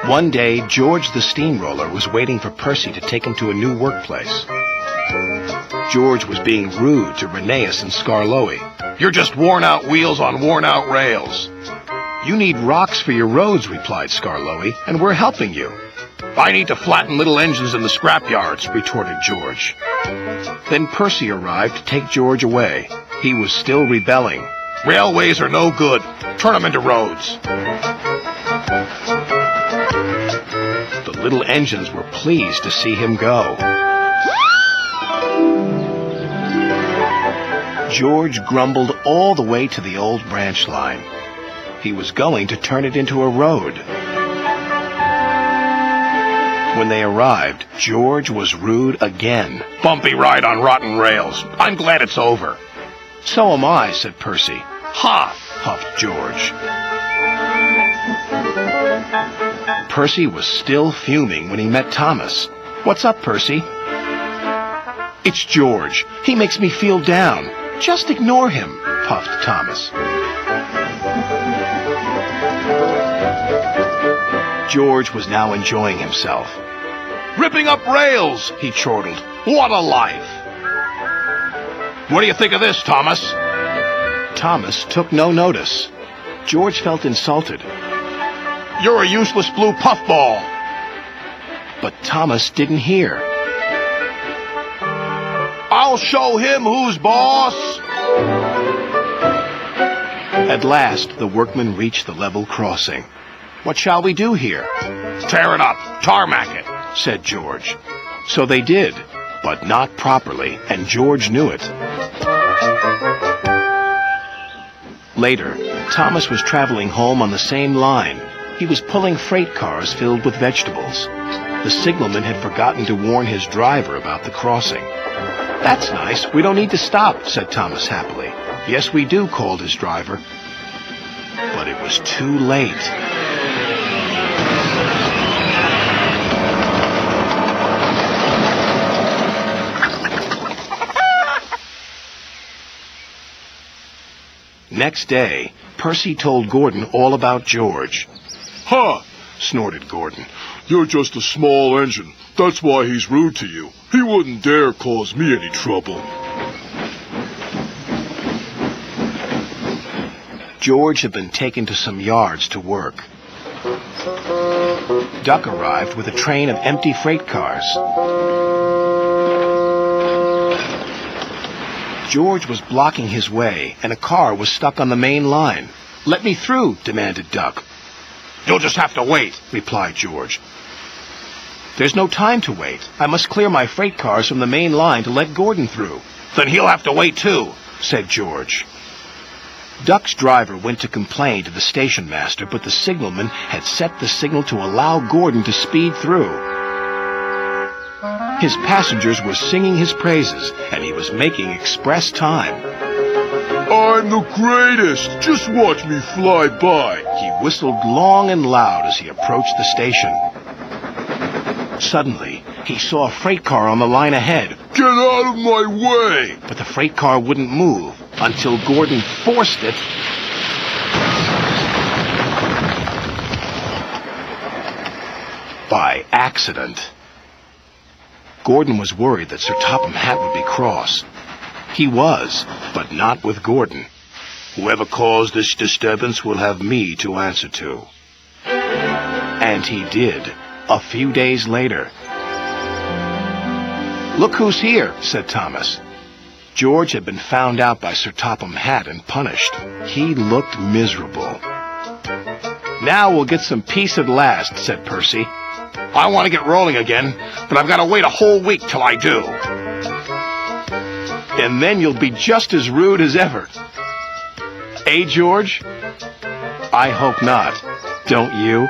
One day, George the steamroller was waiting for Percy to take him to a new workplace. George was being rude to Rheneas and Skarloey. "You're just worn-out wheels on worn-out rails." "You need rocks for your roads," replied Skarloey, "and we're helping you." "I need to flatten little engines in the scrapyards," retorted George. Then Percy arrived to take George away. He was still rebelling. "Railways are no good. Turn them into roads." The little engines were pleased to see him go. George grumbled all the way to the old branch line. He was going to turn it into a road. When they arrived, George was rude again. "Bumpy ride on rotten rails. I'm glad it's over." "So am I," said Percy. "Ha!" huffed George. Percy was still fuming when he met Thomas. "What's up, Percy?" "It's George. He makes me feel down." "Just ignore him," puffed Thomas. George was now enjoying himself. "Ripping up rails," he chortled. "What a life!" "What do you think of this, Thomas?" Thomas took no notice. George felt insulted. "You're a useless blue puffball." But Thomas didn't hear. "I'll show him who's boss." At last, the workmen reached the level crossing. "What shall we do here?" "Tear it up, tarmac it," said George. So they did, but not properly, and George knew it. Later, Thomas was traveling home on the same line. He was pulling freight cars filled with vegetables. The signalman had forgotten to warn his driver about the crossing. "That's nice. We don't need to stop," said Thomas happily. "Yes, we do," called his driver. But it was too late. Next day, Percy told Gordon all about George. "Ha!" snorted Gordon. "You're just a small engine. That's why he's rude to you. He wouldn't dare cause me any trouble." George had been taken to some yards to work. Duck arrived with a train of empty freight cars. George was blocking his way, and a car was stuck on the main line. "Let me through," demanded Duck. "You'll just have to wait," replied George. "There's no time to wait. I must clear my freight cars from the main line to let Gordon through." "Then he'll have to wait too," said George. Duck's driver went to complain to the station master, but the signalman had set the signal to allow Gordon to speed through. His passengers were singing his praises, and he was making express time. "I'm the greatest! Just watch me fly by!" He whistled long and loud as he approached the station. Suddenly, he saw a freight car on the line ahead. "Get out of my way!" But the freight car wouldn't move until Gordon forced it. By accident. Gordon was worried that Sir Topham Hatt would be cross. He was, but not with Gordon. "Whoever caused this disturbance will have me to answer to." And he did, a few days later. "Look who's here," said Thomas. George had been found out by Sir Topham Hatt and punished. He looked miserable. "Now we'll get some peace at last," said Percy. "I want to get rolling again, but I've got to wait a whole week till I do." "And then you'll be just as rude as ever." "Eh, George?" "I hope not. Don't you?"